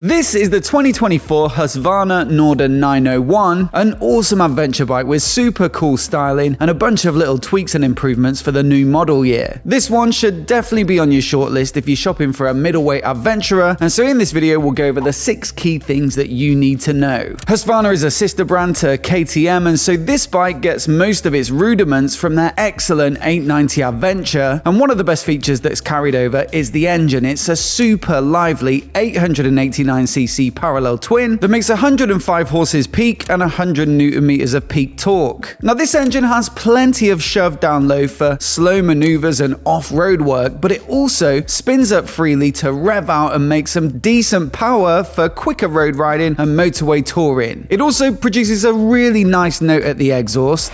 This is the 2024 Husqvarna Norden 901, an awesome adventure bike with super cool styling and a bunch of little tweaks and improvements for the new model year. This one should definitely be on your shortlist if you're shopping for a middleweight adventurer, and so in this video we'll go over the 6 key things that you need to know. Husqvarna is a sister brand to KTM, and so this bike gets most of its rudiments from their excellent 890 Adventure, and one of the best features that's carried over is the engine. It's a super lively 889cc parallel twin that makes 105 horses peak and 100 newton meters of peak torque. Now this engine has plenty of shove down low for slow maneuvers and off-road work, but it also spins up freely to rev out and make some decent power for quicker road riding and motorway touring. It also produces a really nice note at the exhaust,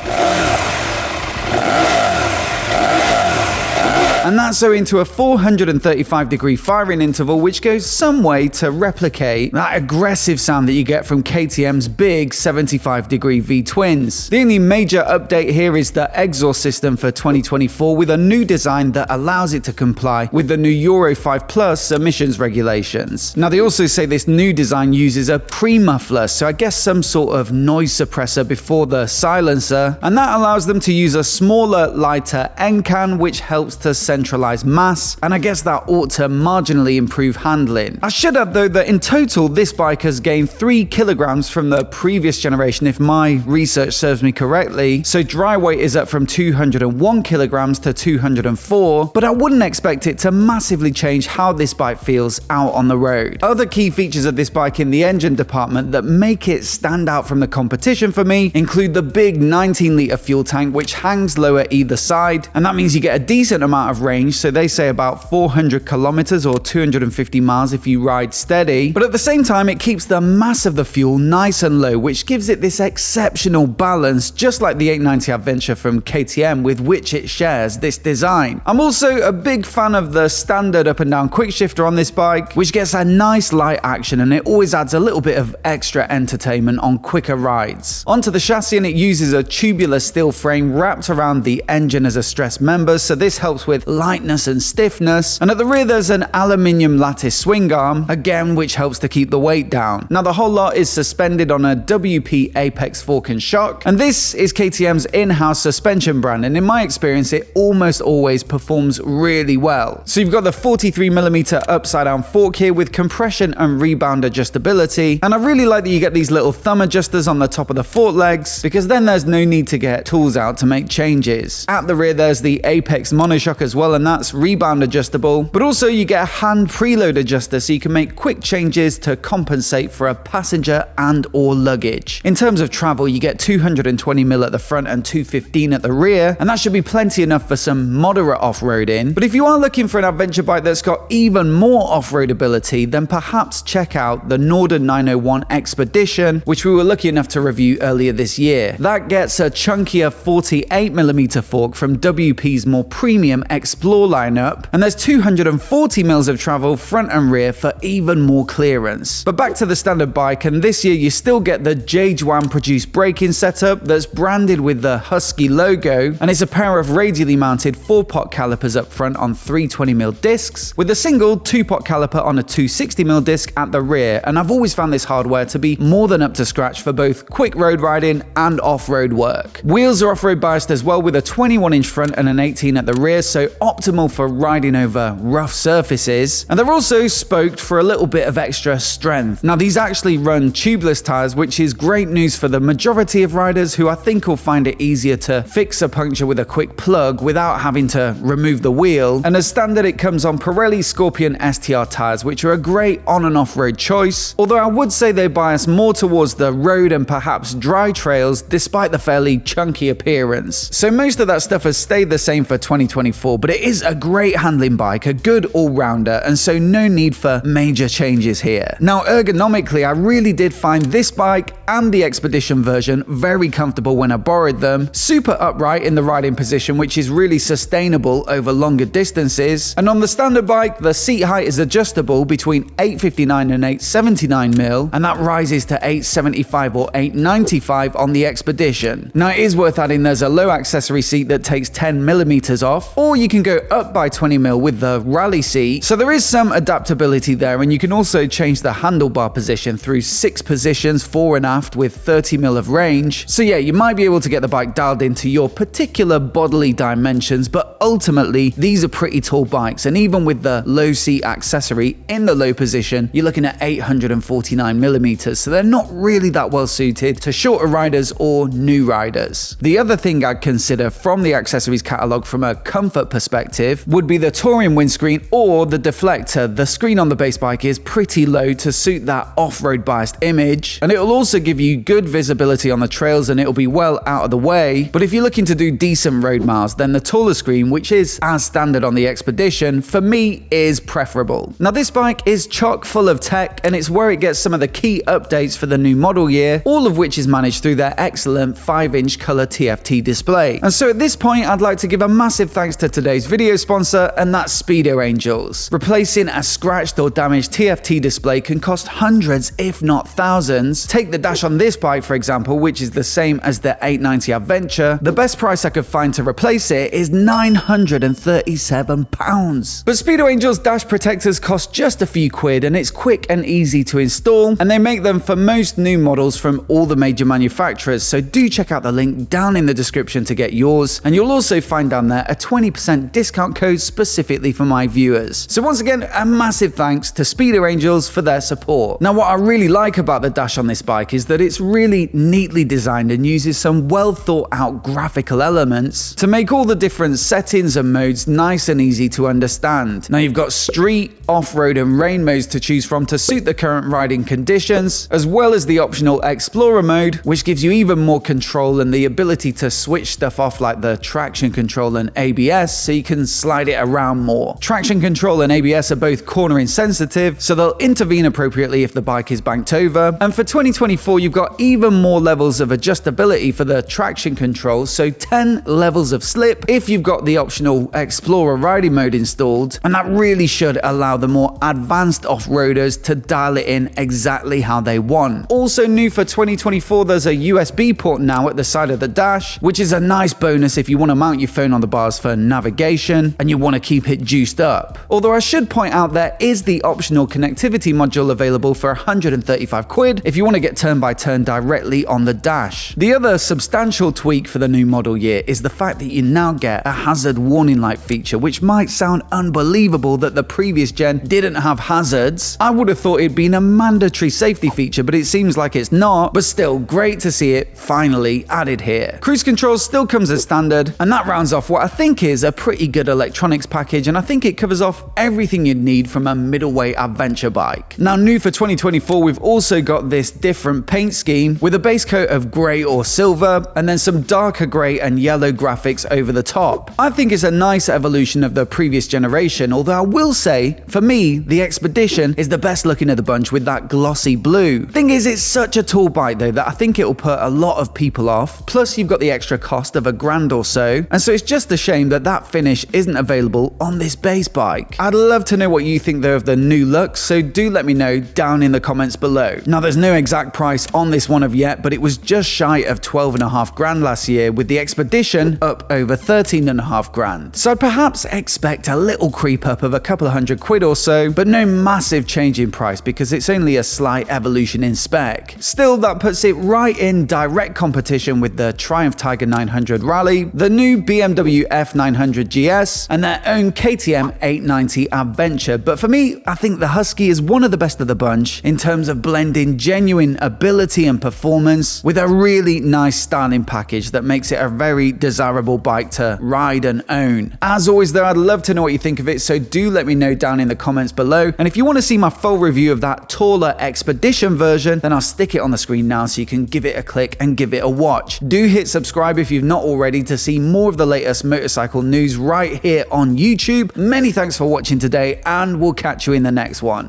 and that's owing to a 435-degree firing interval, which goes some way to replicate that aggressive sound that you get from KTM's big 75-degree V-twins. The only major update here is the exhaust system for 2024, with a new design that allows it to comply with the new Euro 5 Plus emissions regulations. Now they also say this new design uses a pre-muffler, so I guess some sort of noise suppressor before the silencer, and that allows them to use a smaller, lighter end can, which helps to centralized mass, and I guess that ought to marginally improve handling. I should add though that in total this bike has gained 3 kilograms from the previous generation if my research serves me correctly, so dry weight is up from 201 kilograms to 204, but I wouldn't expect it to massively change how this bike feels out on the road. Other key features of this bike in the engine department that make it stand out from the competition for me include the big 19-litre fuel tank, which hangs lower either side, and that means you get a decent amount of range, so they say about 400 kilometers or 250 miles if you ride steady, but at the same time it keeps the mass of the fuel nice and low, which gives it this exceptional balance, just like the 890 Adventure from KTM, with which it shares this design. I'm also a big fan of the standard up and down quick shifter on this bike, which gets a nice light action and it always adds a little bit of extra entertainment on quicker rides. Onto the chassis, and it uses a tubular steel frame wrapped around the engine as a stress member, so this helps with lightness and stiffness, and at the rear there's an aluminium lattice swing arm, again which helps to keep the weight down. Now the whole lot is suspended on a WP Apex fork and shock, and this is KTM's in-house suspension brand, and in my experience it almost always performs really well. So you've got the 43mm upside down fork here with compression and rebound adjustability, and I really like that you get these little thumb adjusters on the top of the fork legs, because then there's no need to get tools out to make changes. At the rear there's the Apex monoshock as well, and that's rebound adjustable, but also you get a hand preload adjuster so you can make quick changes to compensate for a passenger and or luggage. In terms of travel, you get 220mm at the front and 215 at the rear, and that should be plenty enough for some moderate off-roading. But if you are looking for an adventure bike that's got even more off-road ability, then perhaps check out the Norden 901 Expedition, which we were lucky enough to review earlier this year. That gets a chunkier 48mm fork from WP's more premium Explore lineup, and there's 240 mils of travel front and rear for even more clearance. But back to the standard bike, and this year you still get the J-Juan produced braking setup that's branded with the Husky logo, and it's a pair of radially mounted 4-pot calipers up front on 320mm discs, with a single 2-pot caliper on a 260mm disc at the rear, and I've always found this hardware to be more than up to scratch for both quick road riding and off-road work. Wheels are off-road biased as well, with a 21-inch front and an 18 at the rear, so optimal for riding over rough surfaces, and they're also spoked for a little bit of extra strength. Now these actually run tubeless tires, which is great news for the majority of riders who I think will find it easier to fix a puncture with a quick plug without having to remove the wheel, and as standard it comes on Pirelli Scorpion STR tires, which are a great on and off-road choice, although I would say they bias more towards the road and perhaps dry trails despite the fairly chunky appearance. So most of that stuff has stayed the same for 2024, but it is a great handling bike, a good all-rounder, and so no need for major changes here. Now ergonomically, I really did find this bike and the Expedition version very comfortable when I borrowed them, super upright in the riding position, which is really sustainable over longer distances, and on the standard bike the seat height is adjustable between 859 and 879mm, and that rises to 875 or 895 on the Expedition. Now it is worth adding there's a low accessory seat that takes 10mm off, or you can can go up by 20mm with the rally seat, so there is some adaptability there, and you can also change the handlebar position through 6 positions fore and aft with 30mm of range. So yeah, you might be able to get the bike dialed into your particular bodily dimensions, but ultimately these are pretty tall bikes, and even with the low seat accessory in the low position, you're looking at 849mm, so they're not really that well suited to shorter riders or new riders. The other thing I'd consider from the accessories catalog from a comfort perspective would be the touring windscreen or the deflector. The screen on the base bike is pretty low to suit that off-road biased image, and it will also give you good visibility on the trails, and it'll be well out of the way. But if you're looking to do decent road miles, then the taller screen, which is as standard on the Expedition, for me is preferable. Now this bike is chock full of tech, and it's where it gets some of the key updates for the new model year, all of which is managed through their excellent 5-inch color TFT display. And so at this point, I'd like to give a massive thanks to today's video sponsor, and that's Speedo Angels. Replacing a scratched or damaged TFT display can cost hundreds, if not thousands. Take the dash on this bike, for example, which is the same as the 890 Adventure. The best price I could find to replace it is £937. But Speedo Angels dash protectors cost just a few quid, and it's quick and easy to install, and they make them for most new models from all the major manufacturers, so do check out the link down in the description to get yours, and you'll also find down there a 20% discount code specifically for my viewers. So once again, a massive thanks to Speedo Angels for their support. Now what I really like about the dash on this bike is that it's really neatly designed and uses some well thought out graphical elements to make all the different settings and modes nice and easy to understand. Now you've got street, off-road and rain modes to choose from to suit the current riding conditions, as well as the optional Explorer mode, which gives you even more control and the ability to switch stuff off like the traction control and ABS, so you can slide it around more. Traction control and ABS are both cornering sensitive, so they'll intervene appropriately if the bike is banked over. And for 2024, you've got even more levels of adjustability for the traction control, so 10 levels of slip if you've got the optional Explorer riding mode installed, and that really should allow the more advanced off-roaders to dial it in exactly how they want. Also new for 2024, there's a USB port now at the side of the dash, which is a nice bonus if you want to mount your phone on the bars for navigation and you want to keep it juiced up. Although I should point out there is the optional connectivity module available for 135 quid if you want to get turn-by-turn directly on the dash. The other substantial tweak for the new model year is the fact that you now get a hazard warning light feature, which might sound unbelievable that the previous gen didn't have hazards. I would have thought it'd been a mandatory safety feature, but it seems like it's not, but still great to see it finally added here. Cruise control still comes as standard, and that rounds off what I think is a pretty good electronics package, and I think it covers off everything you'd need from a middleweight adventure bike. Now new for 2024, we've also got this different paint scheme with a base coat of grey or silver, and then some darker grey and yellow graphics over the top. I think it's a nice evolution of the previous generation, although I will say, for me, the Expedition is the best looking of the bunch with that glossy blue. Thing is, it's such a tall bike though that I think it'll put a lot of people off, plus you've got the extra cost of £1,000 or so, and so it's just a shame that that finish isn't available on this base bike. I'd love to know what you think though of the new look, so do let me know down in the comments below. Now there's no exact price on this one of yet, but it was just shy of 12.5 grand last year, with the Expedition up over 13.5 grand. So I'd perhaps expect a little creep up of a couple of hundred quid or so, but no massive change in price because it's only a slight evolution in spec. Still, that puts it right in direct competition with the Triumph Tiger 900 Rally, the new BMW F900 GS, and their own KTM 890 Adventure. But for me, I think the Husky is one of the best of the bunch in terms of blending genuine ability and performance with a really nice styling package that makes it a very desirable bike to ride and own. As always though, I'd love to know what you think of it, so do let me know down in the comments below. And if you want to see my full review of that taller Expedition version, then I'll stick it on the screen now so you can give it a click and give it a watch. Do hit subscribe if you've not already to see more of the latest motorcycle news right here on YouTube. Many thanks for watching today, and we'll catch you in the next one.